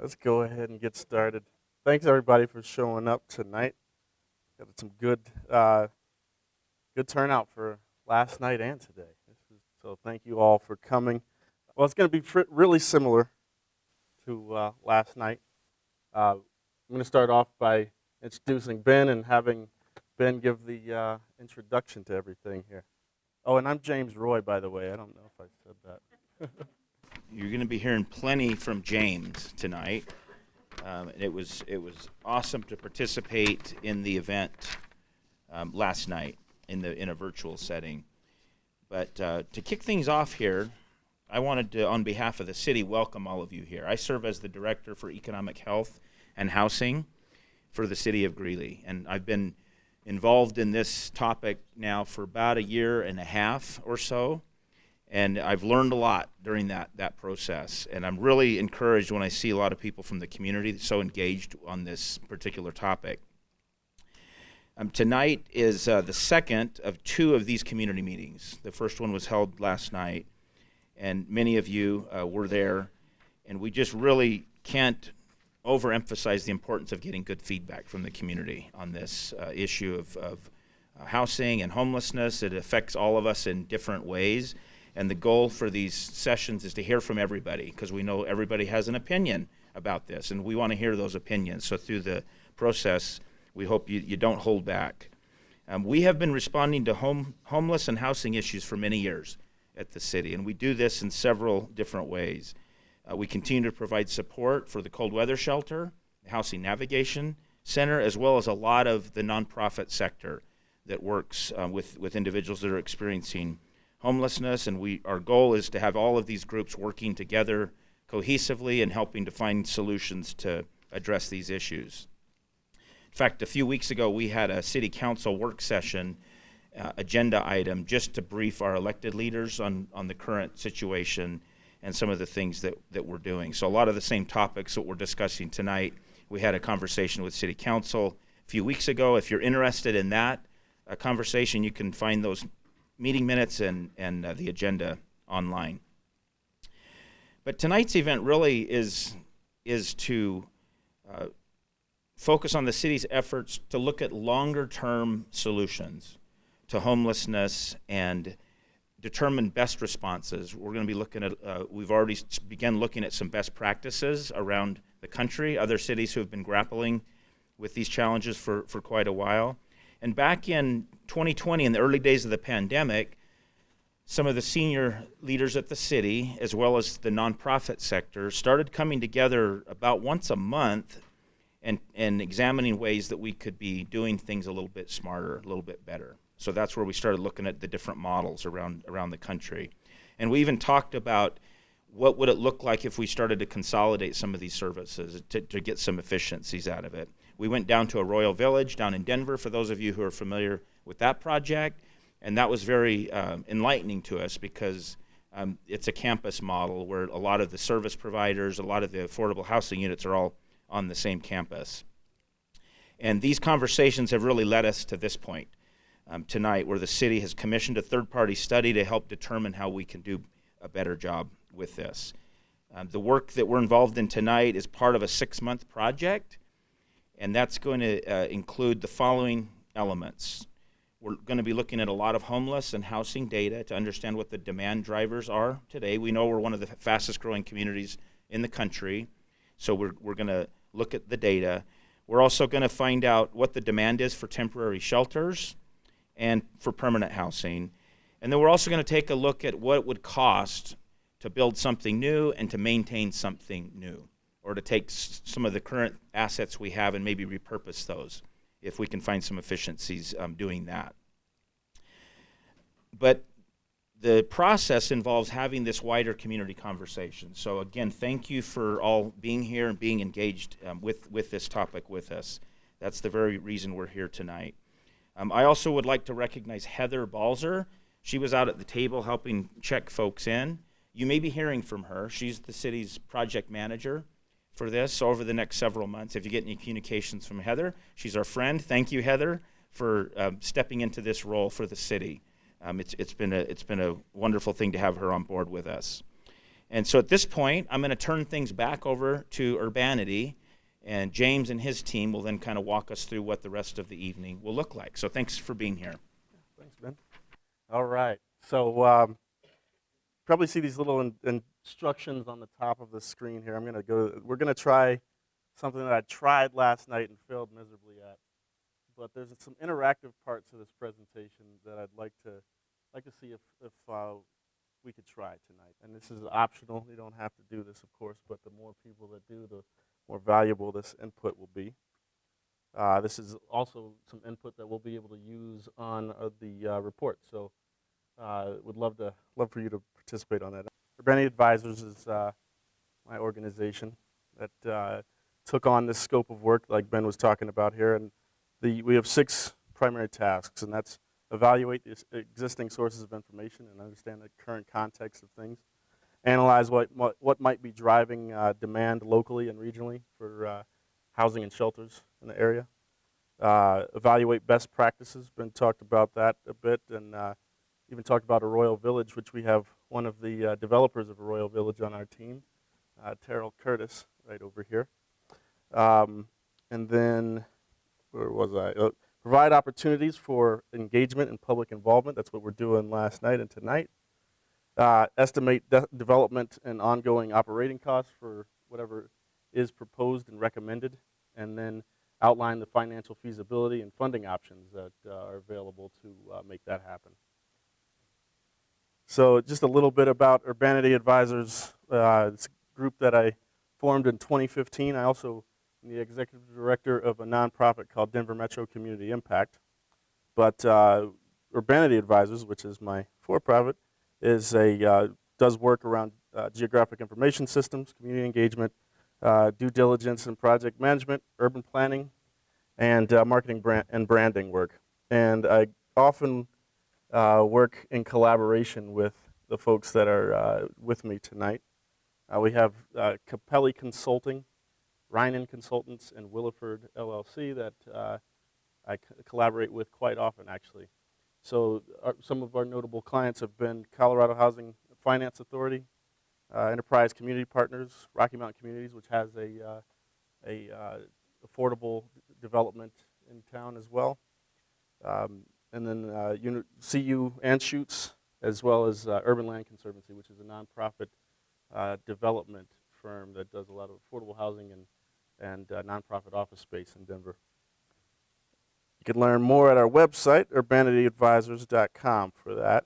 Let's go ahead and get started. Thanks everybody for showing up tonight. Got some good turnout for last night and today. So thank you all for coming. Well, it's going to be really similar to last night. I'm going to start off by introducing Ben and having Ben give the introduction to everything here. Oh, and I'm James Roy, by the way. I don't know if I said that. You're going to be hearing plenty from James tonight. It was awesome to participate in the event last night in a virtual setting. But to kick things off here, I wanted to, on behalf of the city, welcome all of you here. I serve as the Director for Economic Health and Housing for the City of Greeley, and I've been involved in this topic now for about a year and a half or so. And I've learned a lot during that process. And I'm really encouraged when I see a lot of people from the community so engaged on this particular topic. Tonight is the second of two of these community meetings. The first one was held last night, and many of you were there. And we just really can't overemphasize the importance of getting good feedback from the community on this issue of housing and homelessness. It affects all of us in different ways. And the goal for these sessions is to hear from everybody, because we know everybody has an opinion about this, and we want to hear those opinions. So through the process, we hope you don't hold back. We have been responding to homeless and housing issues for many years at the city, and we do this in several different ways. We continue to provide support for the cold weather shelter, the Housing Navigation Center, as well as a lot of the nonprofit sector that works with individuals that are experiencing homelessness, and our goal is to have all of these groups working together cohesively and helping to find solutions to address these issues. In fact, a few weeks ago, we had a city council work session agenda item just to brief our elected leaders on the current situation and some of the things that we're doing. So a lot of the same topics that we're discussing tonight, we had a conversation with city council a few weeks ago. If you're interested in that conversation, you can find those meeting minutes and the agenda online. But tonight's event really is to focus on the city's efforts to look at longer-term solutions to homelessness and determine best responses. We're going to be looking at, we've already begun looking at some best practices around the country, other cities who have been grappling with these challenges for quite a while. And back in 2020, in the early days of the pandemic, some of the senior leaders at the city, as well as the nonprofit sector, started coming together about once a month and examining ways that we could be doing things a little bit smarter, a little bit better. So that's where we started looking at the different models around the country. And we even talked about what would it look like if we started to consolidate some of these services to get some efficiencies out of it. We went down to a Royal Village down in Denver, for those of you who are familiar with that project, and that was very enlightening to us because it's a campus model where a lot of the service providers, a lot of the affordable housing units are all on the same campus. And these conversations have really led us to this point tonight, where the city has commissioned a third-party study to help determine how we can do a better job with this. The work that we're involved in tonight is part of a 6-month project, and that's going to include the following elements. We're going to be looking at a lot of homeless and housing data to understand what the demand drivers are today. We know we're one of the fastest growing communities in the country, so we're going to look at the data. We're also going to find out what the demand is for temporary shelters and for permanent housing. And then we're also going to take a look at what it would cost to build something new and to maintain something new, or to take some of the current assets we have and maybe repurpose those if we can find some efficiencies doing that. But the process involves having this wider community conversation. So again, thank you for all being here and being engaged with this topic with us. That's the very reason we're here tonight. I also would like to recognize Heather Balzer. She was out at the table helping check folks in. You may be hearing from her. She's the city's project manager for this. So over the next several months, if you get any communications from Heather, she's our friend. Thank you, Heather, for stepping into this role for the city. It's been a wonderful thing to have her on board with us. And so at this point, I'm going to turn things back over to Urbanity, and James and his team will then kind of walk us through what the rest of the evening will look like. So thanks for being here. Thanks, Ben. All right. So probably see these little instructions on the top of the screen here. We're gonna try something that I tried last night and failed miserably at. But there's some interactive parts of this presentation that I'd like to see if we could try tonight. And this is optional. You don't have to do this, of course, but the more people that do, the more valuable this input will be. This is also some input that we'll be able to use on the report. So would love for you to participate on that. Urbanity Advisors is my organization that took on this scope of work like Ben was talking about here. And we have 6 primary tasks, and that's evaluate the existing sources of information and understand the current context of things, analyze what might be driving demand locally and regionally for housing and shelters in the area, evaluate best practices. Ben talked about that a bit, and even talked about Arroyo Village, which we have one of the developers of Arroyo Village on our team, Terrell Curtis, right over here. And then, where was I? Provide opportunities for engagement and public involvement. That's what we're doing last night and tonight. Estimate development and ongoing operating costs for whatever is proposed and recommended, and then outline the financial feasibility and funding options that are available to make that happen. So just a little bit about Urbanity Advisors. It's a group that I formed in 2015. I also am the executive director of a nonprofit called Denver Metro Community Impact. But Urbanity Advisors, which is my for-profit, does work around geographic information systems, community engagement, due diligence and project management, urban planning, and marketing and branding work. And I often work in collaboration with the folks that are with me tonight. We have Capelli Consulting, Reinen Consultants, and Williford LLC that I collaborate with quite often, actually. So some of our notable clients have been Colorado Housing Finance Authority, Enterprise Community Partners, Rocky Mountain Communities, which has a affordable development in town as well. And then CU Anschutz, as well as Urban Land Conservancy, which is a nonprofit development firm that does a lot of affordable housing and nonprofit office space in Denver. You can learn more at our website, urbanityadvisors.com, for that.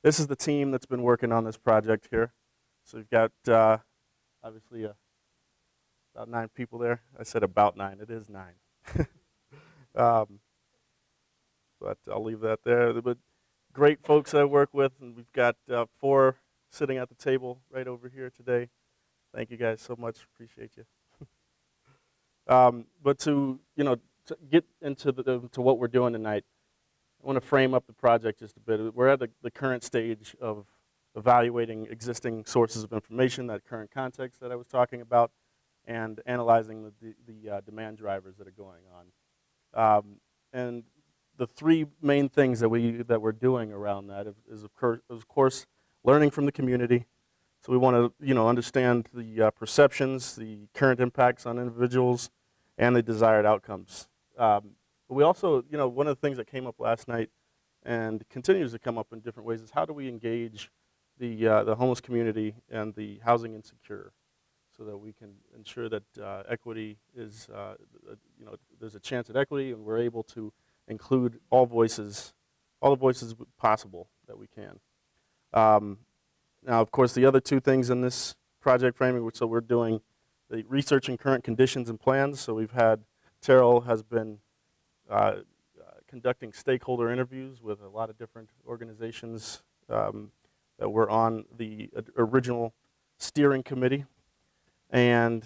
This is the team that's been working on this project here. So we've got, obviously, about 9 people there. I said about 9. It is 9. But I'll leave that there. But great folks I work with, and we've got 4 sitting at the table right over here today. Thank you guys so much. Appreciate you. But to get into to what we're doing tonight, I want to frame up the project just a bit. We're at the current stage of evaluating existing sources of information, that current context that I was talking about, and analyzing the demand drivers that are going on. And the 3 main things that we're doing around that is of course learning from the community. So we want to understand the perceptions, the current impacts on individuals, and the desired outcomes. But we also, one of the things that came up last night and continues to come up in different ways is how do we engage the homeless community and the housing insecure, so that we can ensure that equity is, there's a chance at equity, and we're able to include all the voices possible that we can. Now, of course, the other 2 things in this project framing, so we're doing the researching current conditions and plans. So we've had, Terrell has been conducting stakeholder interviews with a lot of different organizations that were on the original steering committee. And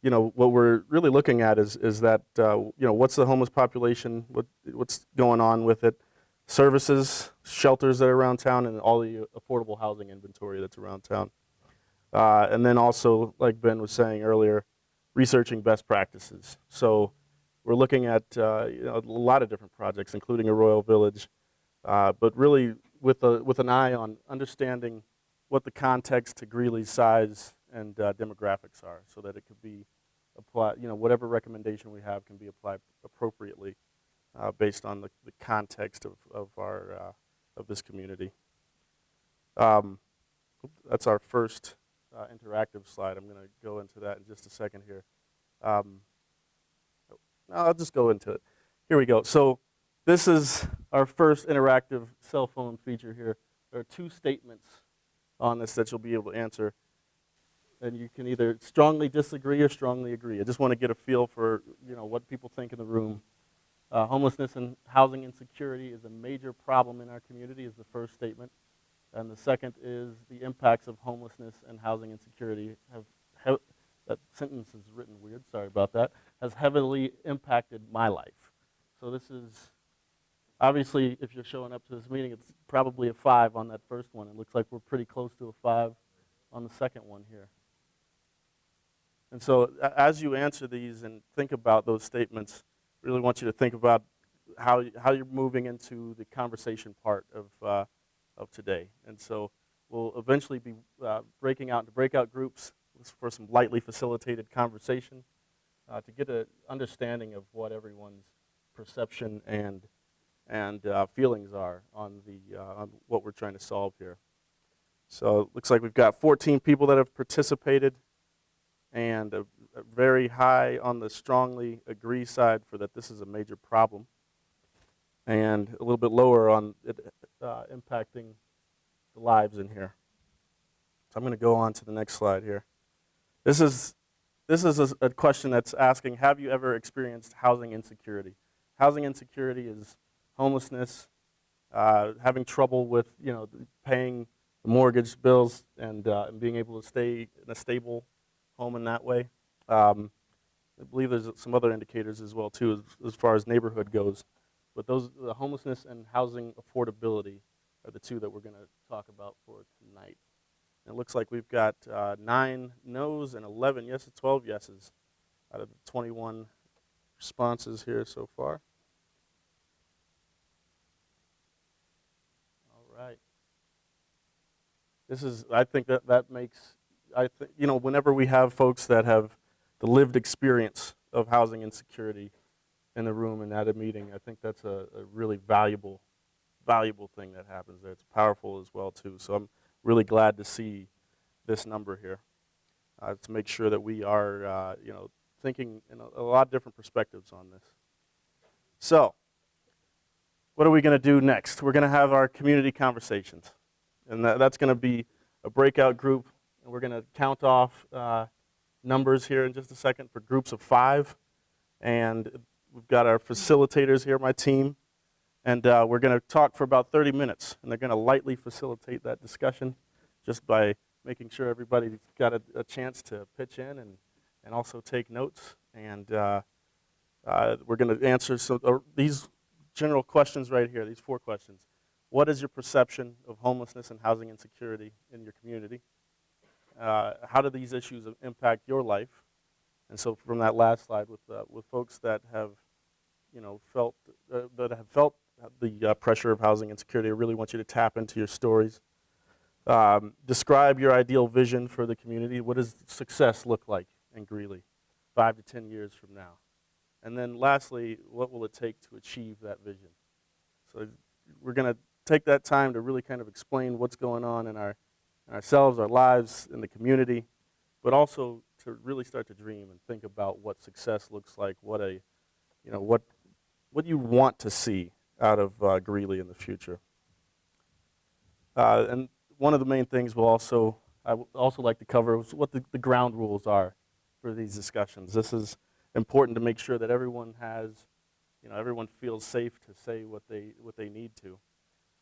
what we're really looking at is that what's the homeless population, what's going on with it, services, shelters that are around town, and all the affordable housing inventory that's around town. And then also, like Ben was saying earlier, researching best practices. So we're looking at a lot of different projects, including Arroyo Village, but really with an eye on understanding what the context to Greeley's size and demographics are, so that it could be applied, whatever recommendation we have can be applied appropriately based on the context of this community. That's our first interactive slide. I'm going to go into that in just a second here. I'll just go into it. Here we go. So this is our first interactive cell phone feature here. There are 2 statements on this that you'll be able to answer. And you can either strongly disagree or strongly agree. I just want to get a feel for what people think in the room. Homelessness and housing insecurity is a major problem in our community is the first statement. And the second is the impacts of homelessness and housing insecurity that sentence is written weird, sorry about that, has heavily impacted my life. So this is, obviously, if you're showing up to this meeting, it's probably a 5 on that first one. It looks like we're pretty close to a 5 on the second one here. And so as you answer these and think about those statements, I really want you to think about how you're moving into the conversation part of today. And so we'll eventually be breaking out into breakout groups for some lightly facilitated conversation to get an understanding of what everyone's perception and feelings are on what we're trying to solve here. So it looks like we've got 14 people that have participated, and a very high on the strongly agree side for that this is a major problem, and a little bit lower on it impacting the lives in here. So I'm going to go on to the next slide here. This is a question that's asking, have you ever experienced housing insecurity? Housing insecurity is homelessness, having trouble with paying the mortgage bills and being able to stay in a stable home in that way. I believe there's some other indicators as well too as far as neighborhood goes. But the homelessness and housing affordability are the 2 that we're going to talk about for tonight. And it looks like we've got 9 no's and 11 yeses, 12 yeses out of the 21 responses here so far. All right. I think that makes, whenever we have folks that have the lived experience of housing insecurity in the room and at a meeting, I think that's a really valuable thing that happens there. It's powerful as well too. So I'm really glad to see this number here to make sure that we are thinking in a lot of different perspectives on this. So what are we going to do next? We're going to have our community conversations, and that's going to be a breakout group, and we're going to count off numbers here in just a second for groups of 5, and we've got our facilitators here, my team, and we're going to talk for about 30 minutes, and they're going to lightly facilitate that discussion just by making sure everybody's got a chance to pitch in and also take notes. And we're going to answer these general questions right here, these 4 questions. What is your perception of homelessness and housing insecurity in your community? How do these issues impact your life? And so from that last slide, with folks that have felt the pressure of housing insecurity, I really want you to tap into your stories. Describe your ideal vision for the community. What does success look like in Greeley 5 to 10 years from now? And then lastly, what will it take to achieve that vision? So we're going to take that time to really kind of explain what's going on in ourselves, our lives, in the community, but also to really start to dream and think about what success looks like, what you want to see out of Greeley in the future. And one of the main things I would also like to cover is what the ground rules are for these discussions. This is important to make sure that everyone feels safe to say what they need to.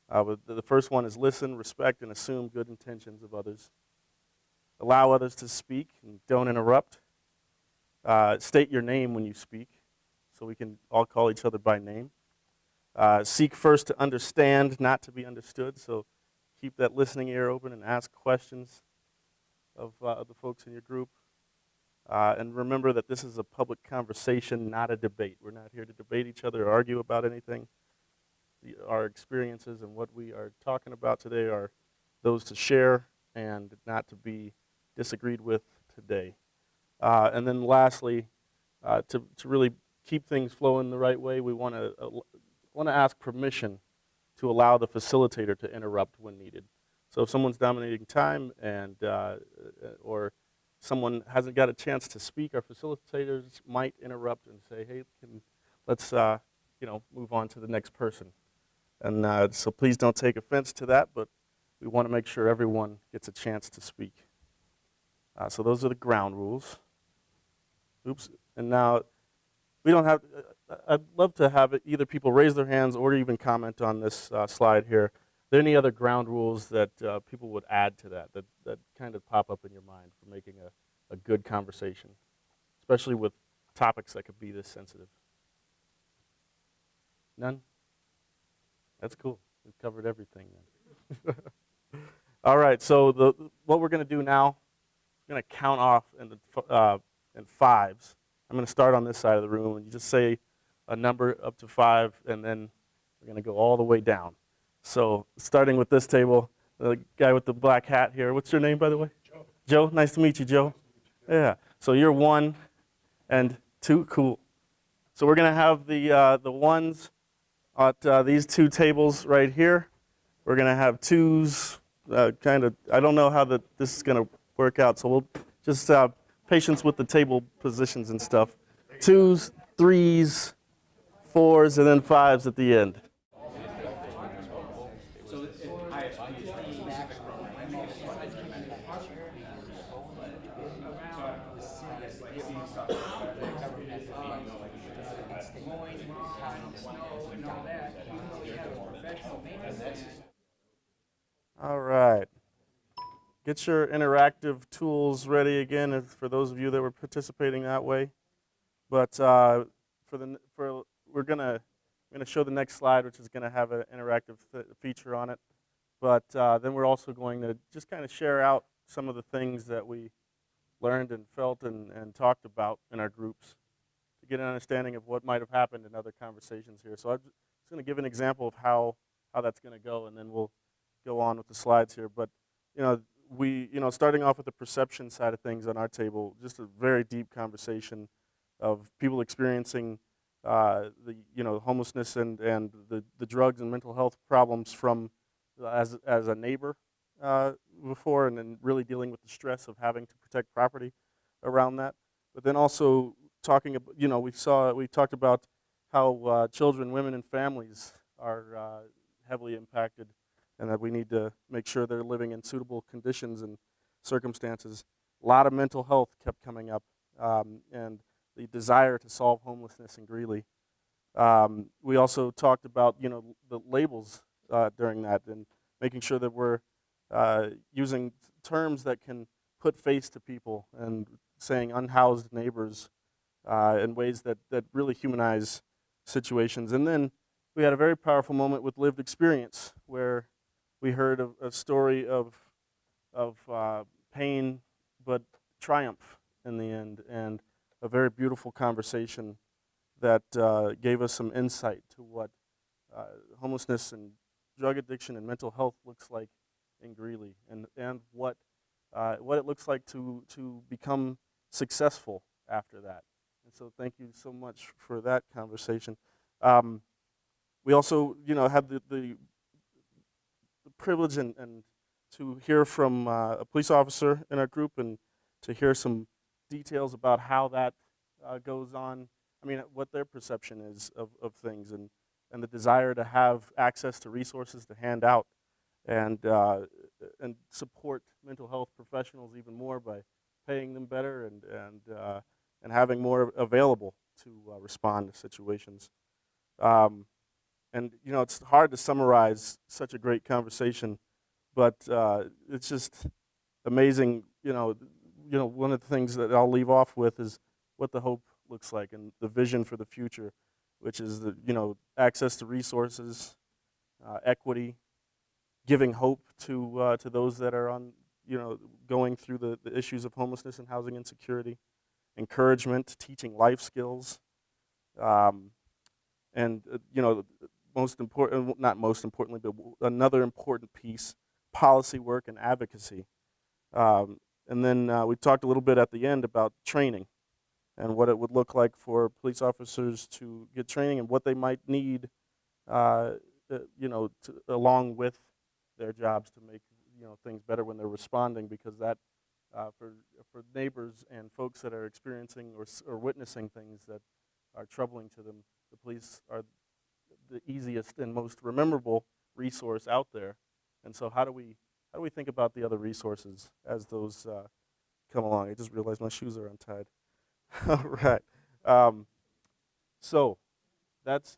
But the first one is listen, respect, and assume good intentions of others. Allow others to speak and don't interrupt. State your name when you speak so we can all call each other by name. Seek first to understand, not to be understood. So keep that listening ear open and ask questions of the folks in your group. And remember that this is a public conversation, not a debate. We're not here to debate each other or argue about anything. Our experiences and what we are talking about today are those to share and not to be disagreed with today. And then lastly, to really keep things flowing the right way, we want to ask permission to allow the facilitator to interrupt when needed. So if someone's dominating time and or someone hasn't got a chance to speak, our facilitators might interrupt and say, "Hey, let's move on to the next person." And so please don't take offense to that, but we want to make sure everyone gets a chance to speak. So those are the ground rules. Oops. And now we don't have. I'd love to have either people raise their hands or even comment on this slide here. Are there any other ground rules that people would add to that kind of pop up in your mind for making a good conversation, especially with topics that could be this sensitive? None? That's cool. We've covered everything then. All right, so what we're going to do now, we're going to count off in fives. I'm going to start on this side of the room, and you just say a number up to 5, and then we're going to go all the way down. So starting with this table, the guy with the black hat here. What's your name, by the way? Joe. Joe, nice to meet you, Joe. Yeah, so you're 1 and 2, cool. So we're going to have the ones at these 2 tables right here. We're going to have 2s, I don't know how this is going to work out, so we'll just patience with the table positions and stuff. 2s, 3s, 4s, and then 5s at the end. All right. Get your interactive tools ready again for those of you that were participating that way. But we're gonna show the next slide, which is gonna have an interactive feature on it. But then we're also going to just kind of share out some of the things that we learned and felt and talked about in our groups to get an understanding of what might have happened in other conversations here. So I'm just going to give an example of how that's going to go, and then we'll go on with the slides here. But starting off with the perception side of things on our table, just a very deep conversation of people experiencing homelessness and the drugs and mental health problems from as a neighbor before, and then really dealing with the stress of having to protect property around that. But then also talking about, we talked about how children, women, and families are heavily impacted, and that we need to make sure they're living in suitable conditions and circumstances. A lot of mental health kept coming up, and the desire to solve homelessness in Greeley. We also talked about, the labels during that, and making sure that we're using terms that can put face to people, and saying unhoused neighbors in ways that really humanize situations. And then we had a very powerful moment with lived experience, where we heard a story of pain but triumph in the end, and a very beautiful conversation that gave us some insight to what homelessness and drug addiction and mental health looks like in Greeley, and what it looks like to become successful after that. And so thank you so much for that conversation. We also, had the privilege and to hear from a police officer in our group, and to hear some details about how that goes on. I mean, what their perception is of things, and the desire to have access to resources to hand out, and support mental health professionals even more by paying them better, and having more available to respond to situations. And it's hard to summarize such a great conversation, but it's just amazing. One of the things that I'll leave off with is what the hope looks like, and the vision for the future, which is access to resources, equity, giving hope to those that are going through the issues of homelessness and housing insecurity, encouragement, teaching life skills, and most important, not most importantly, but another important piece, policy work and advocacy. And then we talked a little bit at the end about training and what it would look like for police officers to get training and what they might need, along with their jobs to make things better when they're responding, because that for neighbors and folks that are experiencing or witnessing things that are troubling to them, the police are the easiest and most memorable resource out there. And so how do we think about the other resources as those come along? I just realized my shoes are untied. All right. So that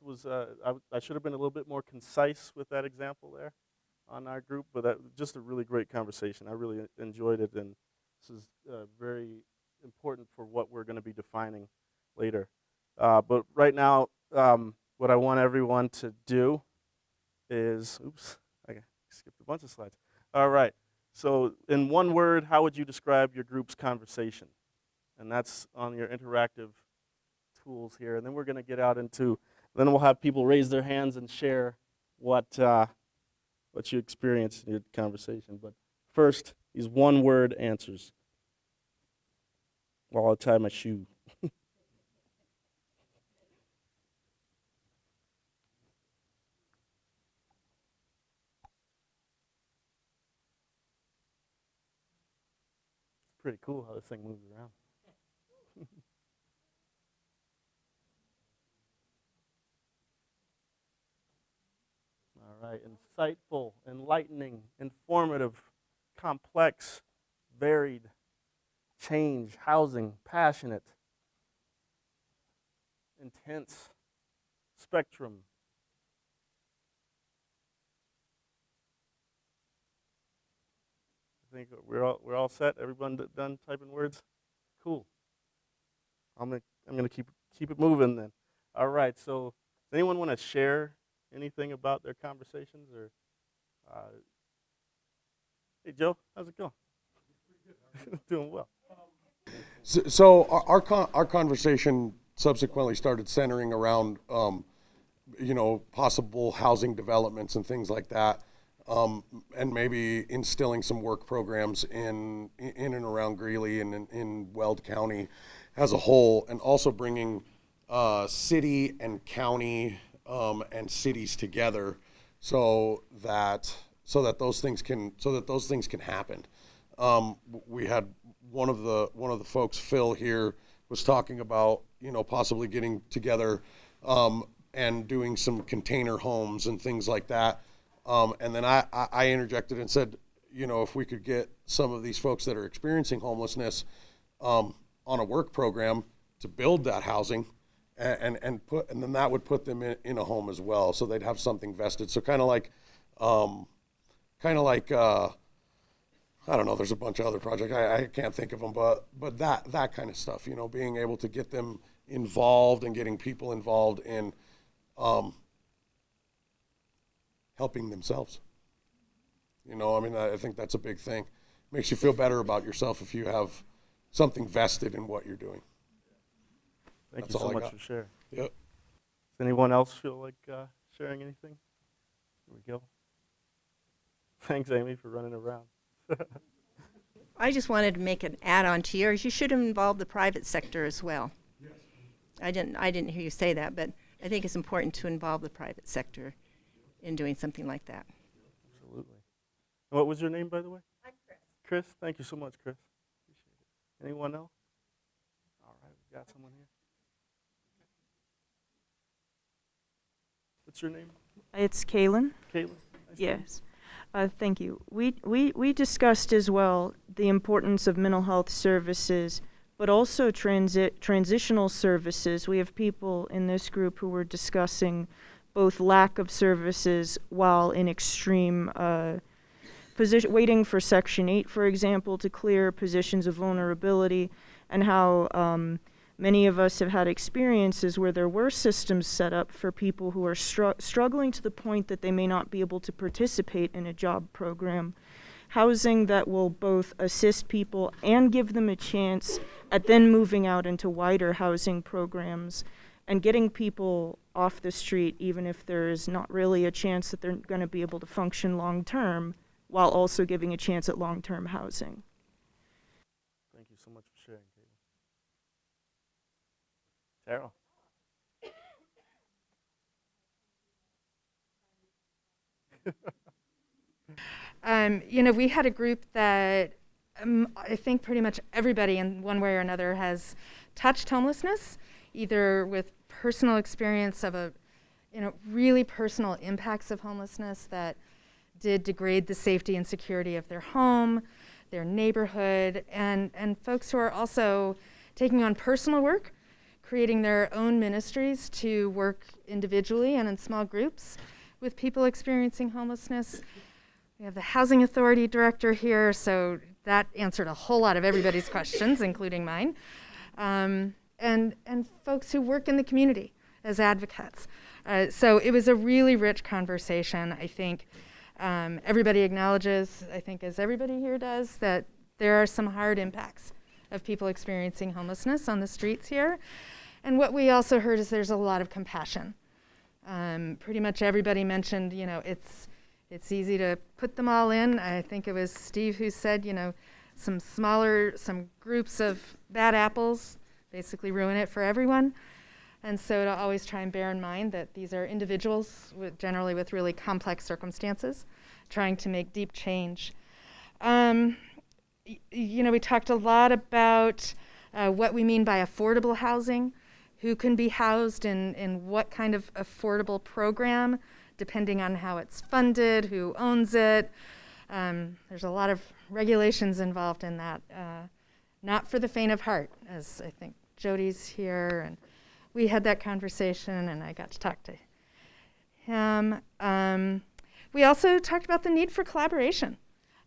was I should have been a little bit more concise with that example there on our group, but that was just a really great conversation. I really enjoyed it, and this is very important for what we're going to be defining later. But right now, what I want everyone to do is, I skipped a bunch of slides. All right. So in one word, how would you describe your group's conversation? And that's on your interactive tools here. And then we're going to get out into, then we'll have people raise their hands and share what you experienced in your conversation. But first, these one-word answers while I tie my shoe. It's pretty cool how this thing moves around. All right, insightful, enlightening, informative, complex, varied, change, housing, passionate, intense, spectrum. I think we're all set. Everyone done typing words? Cool. I'm gonna keep it moving then. All right. So, does anyone want to share anything about their conversations or? Hey Joe, how's it going? Doing well. So our conversation subsequently started centering around, possible housing developments and things like that, and maybe instilling some work programs in and around Greeley and in Weld County as a whole, and also bringing city and county and cities together so that those things can happen. We had one of the folks, Phil, here was talking about possibly getting together and doing some container homes and things like that. And then I interjected and said, if we could get some of these folks that are experiencing homelessness on a work program to build that housing, and then that would put them in a home as well, so they'd have something vested. So kind of like I don't know, there's a bunch of other projects, I can't think of them, but that kind of stuff, being able to get them involved and getting people involved in helping themselves. I think that's a big thing. Makes you feel better about yourself if you have something vested in what you're doing. Thank you so much for sharing. Yep. Does anyone else feel like sharing anything? Here we go. Thanks, Amy, for running around. I just wanted to make an add-on to yours. You should involve the private sector as well. Yes. I didn't hear you say that, but I think it's important to involve the private sector in doing something like that. Absolutely. And what was your name, by the way? I'm Chris. Chris? Thank you so much, Chris. Appreciate it. Anyone else? All right, we got someone here. What's your name? It's Kaylin. Caitlin? Nice to meet you. Yes. Thank you. We discussed as well the importance of mental health services, but also transitional services. We have people in this group who were discussing both lack of services while in extreme position, waiting for Section 8, for example, to clear positions of vulnerability, and how many of us have had experiences where there were systems set up for people who are struggling to the point that they may not be able to participate in a job program. Housing that will both assist people and give them a chance at then moving out into wider housing programs and getting people off the street, even if there is not really a chance that they're going to be able to function long term, while also giving a chance at long-term housing. Thank you so much for sharing, Caitlin. Terrell. We had a group that I think pretty much everybody in one way or another has touched homelessness, either with personal experience of really personal impacts of homelessness that did degrade the safety and security of their home, their neighborhood, and folks who are also taking on personal work, creating their own ministries to work individually and in small groups with people experiencing homelessness. We have the Housing Authority director here, so that answered a whole lot of everybody's questions, including mine. And folks who work in the community as advocates. So it was a really rich conversation. I think everybody acknowledges, I think as everybody here does, that there are some hard impacts of people experiencing homelessness on the streets here. And what we also heard is there's a lot of compassion. Pretty much everybody mentioned, it's easy to put them all in. I think it was Steve who said, some groups of bad apples basically ruin it for everyone. And so to always try and bear in mind that these are individuals generally with really complex circumstances trying to make deep change. We talked a lot about what we mean by affordable housing, who can be housed in what kind of affordable program, depending on how it's funded, who owns it. There's a lot of regulations involved in that. Not for the faint of heart, as I think Jody's here, and we had that conversation, and I got to talk to him. We also talked about the need for collaboration.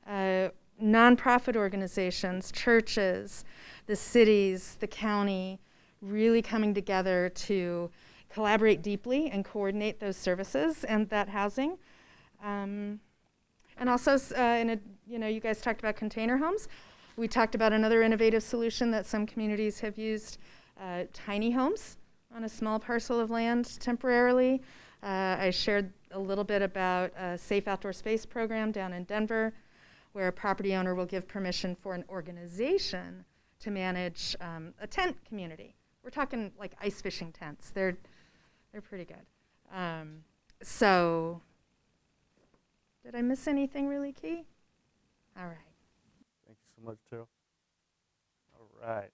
Nonprofit organizations, churches, the cities, the county, really coming together to collaborate deeply and coordinate those services and that housing. And also, you guys talked about container homes. We talked about another innovative solution that some communities have used, tiny homes on a small parcel of land temporarily. I shared a little bit about a safe outdoor space program down in Denver, where a property owner will give permission for an organization to manage a tent community. We're talking like ice fishing tents. They're pretty good. So, did I miss anything really key? All right. Thank you so much, Terrell. All right.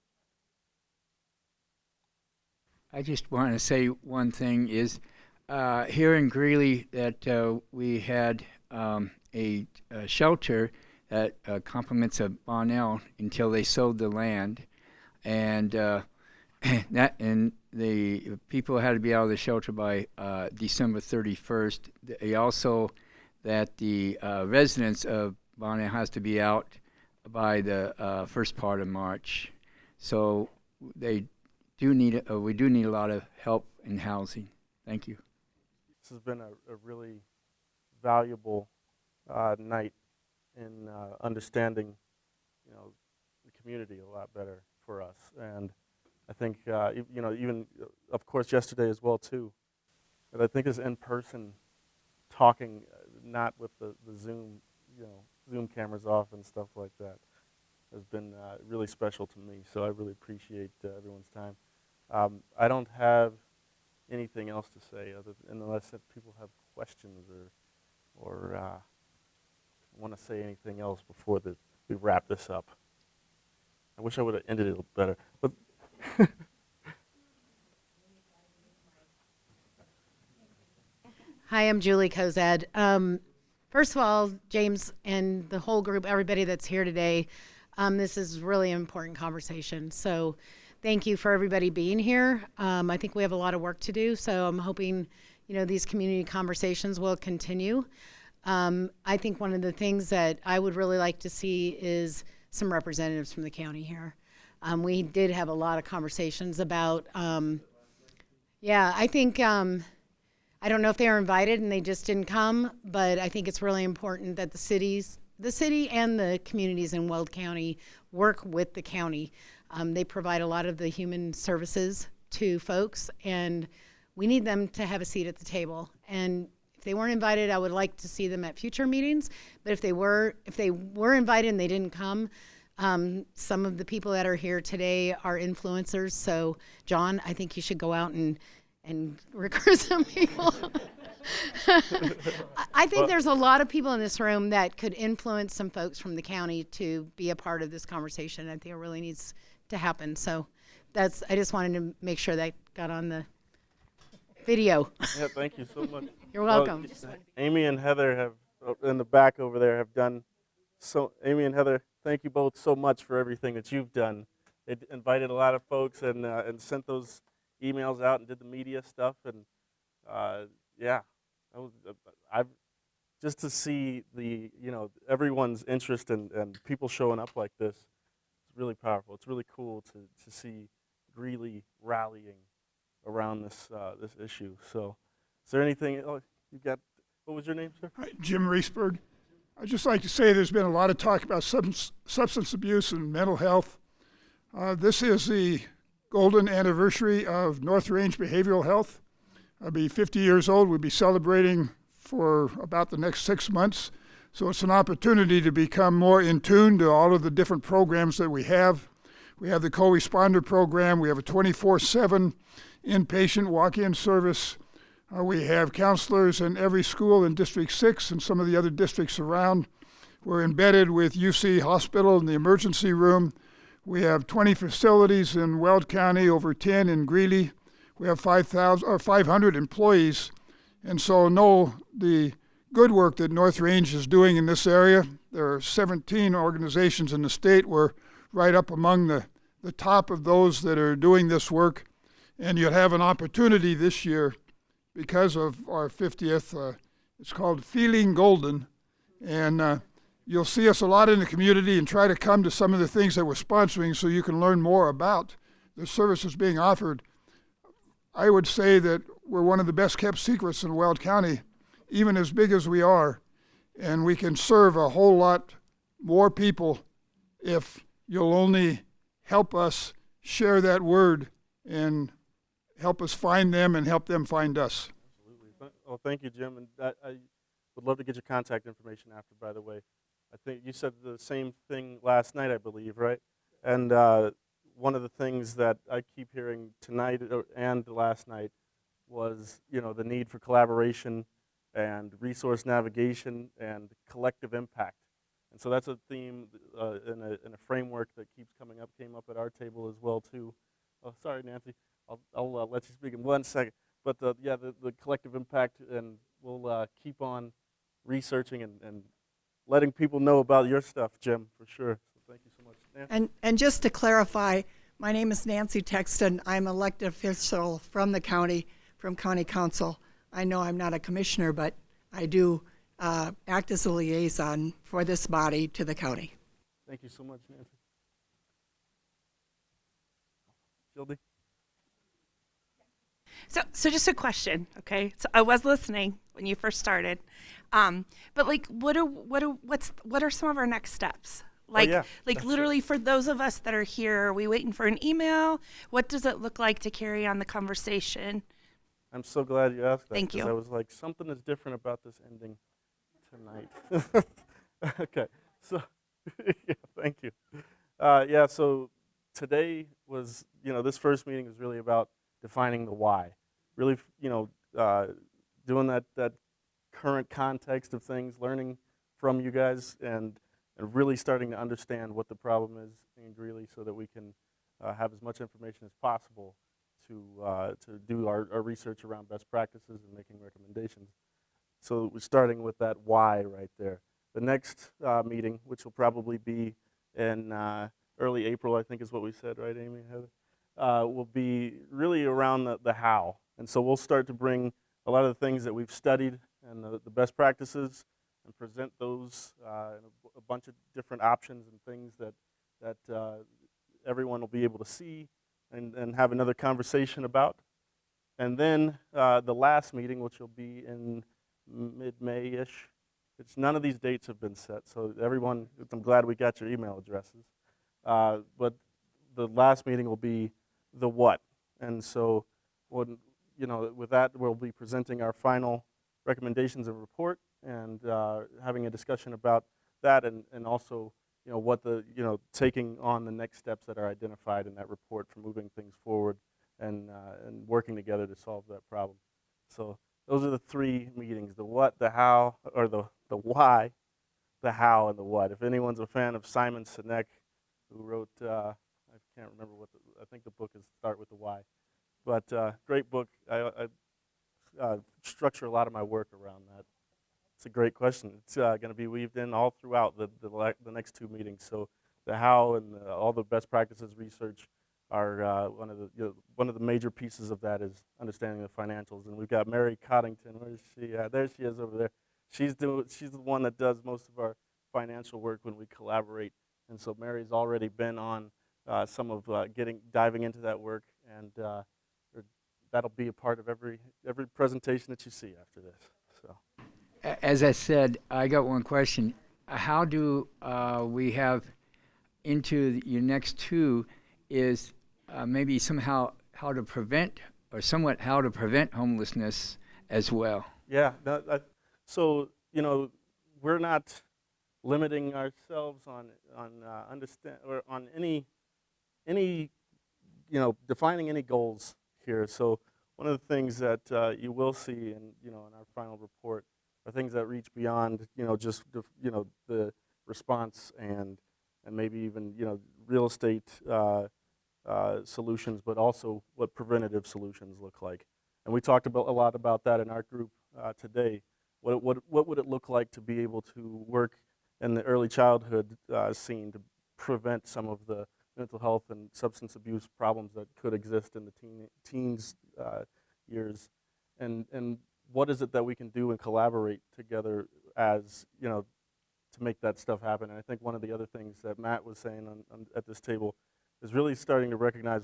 I just want to say one thing is here in Greeley that we had a shelter that complements a Bonnell until they sold the land, and the people had to be out of the shelter by December 31st. They also that the residents of Bonnell has to be out by the first part of March. So we do need a lot of help in housing. Thank you. This has been a really valuable night in understanding, the community a lot better for us. And I think, even of course yesterday as well too. But I think this in-person talking, not with the Zoom, Zoom cameras off and stuff like that, has been really special to me. So I really appreciate everyone's time. I don't have anything else to say unless if people have questions or want to say anything else before we wrap this up. I wish I would have ended it a little better. But Hi, I'm Julie Kozad. First of all, James and the whole group, everybody that's here today, this is really an important conversation. So thank you for everybody being here. I think we have a lot of work to do, so I'm hoping, these community conversations will continue. I think one of the things that I would really like to see is some representatives from the county here. We did have a lot of conversations about, I think, I don't know if they were invited and they just didn't come, but I think it's really important that the city and the communities in Weld County work with the county. They provide a lot of the human services to folks, and we need them to have a seat at the table. And If they weren't invited, I would like to see them at future meetings. But if they were invited and they didn't come, some of the people that are here today are influencers. So, John, I think you should go out and recruit some people. I think there's a lot of people in this room that could influence some folks from the county to be a part of this conversation. I think it really needs to happen. So I just wanted to make sure that got on the video. Yeah, thank you so much. You're welcome. Amy and Heather have, in the back over there, have done so. Amy and Heather, thank you both so much for everything that you've done. They invited a lot of folks and sent those emails out and did the media stuff, and yeah, that was, I've just to see the everyone's interest and people showing up like this. It's really powerful. It's really cool to see Greeley rallying around this issue. So, is there anything? Oh, you got. What was your name, sir? Hi, Jim Reesberg. I'd just like to say there's been a lot of talk about substance abuse and mental health. This is the golden anniversary of North Range Behavioral Health. I'll be 50 years old. We'll be celebrating for about the next 6 months. So it's an opportunity to become more in tune to all of the different programs that we have. We have the co-responder program. We have a 24/7 inpatient walk-in service. We have counselors in every school in District 6 and some of the other districts around. We're embedded with UC Hospital in the emergency room. We have 20 facilities in Weld County, over 10 in Greeley. We have 500 employees. And so know the good work that North Range is doing in this area. There are 17 organizations in the state. We're right up among the top of those that are doing this work. And you'll have an opportunity this year because of our 50th. It's called Feeling Golden. And you'll see us a lot in the community and try to come to some of the things that we're sponsoring so you can learn more about the services being offered. I would say that we're one of the best kept secrets in Weld County, even as big as we are. And we can serve a whole lot more people if you'll only help us share that word and help us find them and help them find us. Absolutely. Well, thank you, Jim. And I would love to get your contact information after, by the way. I think you said the same thing last night, I believe, right? And one of the things that I keep hearing tonight and last night was, the need for collaboration and resource navigation and collective impact. And so that's a theme in a framework that came up at our table as well too. Oh, sorry, Nancy. I'll let you speak in 1 second. But the collective impact, and we'll keep on researching and letting people know about your stuff, Jim, for sure. So thank you so much, Nancy. And just to clarify, my name is Nancy Texton. I'm elected official from the county, from County Council. I know I'm not a commissioner, but I do act as a liaison for this body to the county. Thank you so much, Nancy. Gildy? So just a question, okay? So I was listening when you first started, but like, what are some of our next steps? Like, literally for those of us that are here, are we waiting for an email? What does it look like to carry on the conversation? I'm so glad you asked that. Thank you. I was like, something is different about this ending tonight. Okay, so yeah, thank you. So today was, this first meeting was really about defining the why. Really, doing that current context of things, learning from you guys, and really starting to understand what the problem is in Greeley so that we can have as much information as possible to do our research around best practices and making recommendations. So we're starting with that why right there. The next meeting, which will probably be in early April, I think is what we said, right, Amy and Heather, will be really around the how. And so we'll start to bring a lot of the things that we've studied and the best practices and present those and a bunch of different options and things that everyone will be able to see and have another conversation about. And then the last meeting, which will be in mid-May-ish, none of these dates have been set, so everyone, I'm glad we got your email addresses. But the last meeting will be the what. And so, with that, we'll be presenting our final recommendations and report, and having a discussion about that, and also what the taking on the next steps that are identified in that report for moving things forward and working together to solve that problem. So those are the three meetings: the what, the how, or the why, the how, and the what. If anyone's a fan of Simon Sinek, who wrote I can't remember I think the book is Start with the Why, but great book. I structure a lot of my work around that. It's a great question. It's going to be weaved in all throughout the next two meetings. So the how and all the best practices research are one of the major pieces of that is understanding the financials. And we've got Mary Coddington. Where is she? There she is over there. She's the one that does most of our financial work when we collaborate. And so Mary's already been on some of diving into that work, and that'll be a part of every presentation that you see after this. So. As I said, I got one question. How do we have into your next two is maybe somehow how to prevent or somewhat how to prevent homelessness as well? Yeah. So we're not limiting ourselves on understand or on any defining any goals here. So one of the things that you will see in our final report are things that reach beyond just the response and maybe even real estate solutions, but also what preventative solutions look like. And we talked a lot about that in our group today. What would it look like to be able to work in the early childhood scene to prevent some of the mental health and substance abuse problems that could exist in the teens years, and what is it that we can do and collaborate together as to make that stuff happen. And I think one of the other things that Matt was saying at this table is really starting to recognize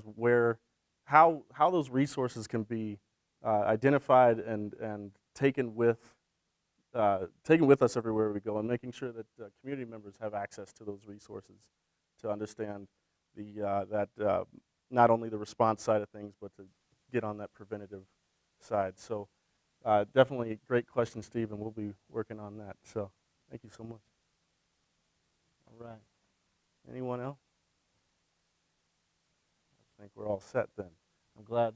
how those resources can be identified and taken with us everywhere we go, and making sure that community members have access to those resources to understand that not only the response side of things, but to get on that preventative side. So definitely a great question, Steve, and we'll be working on that. So thank you so much. All right. Anyone else? I think we're all set then. I'm glad,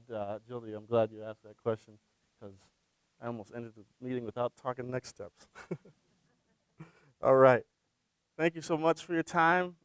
Jildy, I'm glad you asked that question, because I almost ended the meeting without talking next steps. All right. Thank you so much for your time.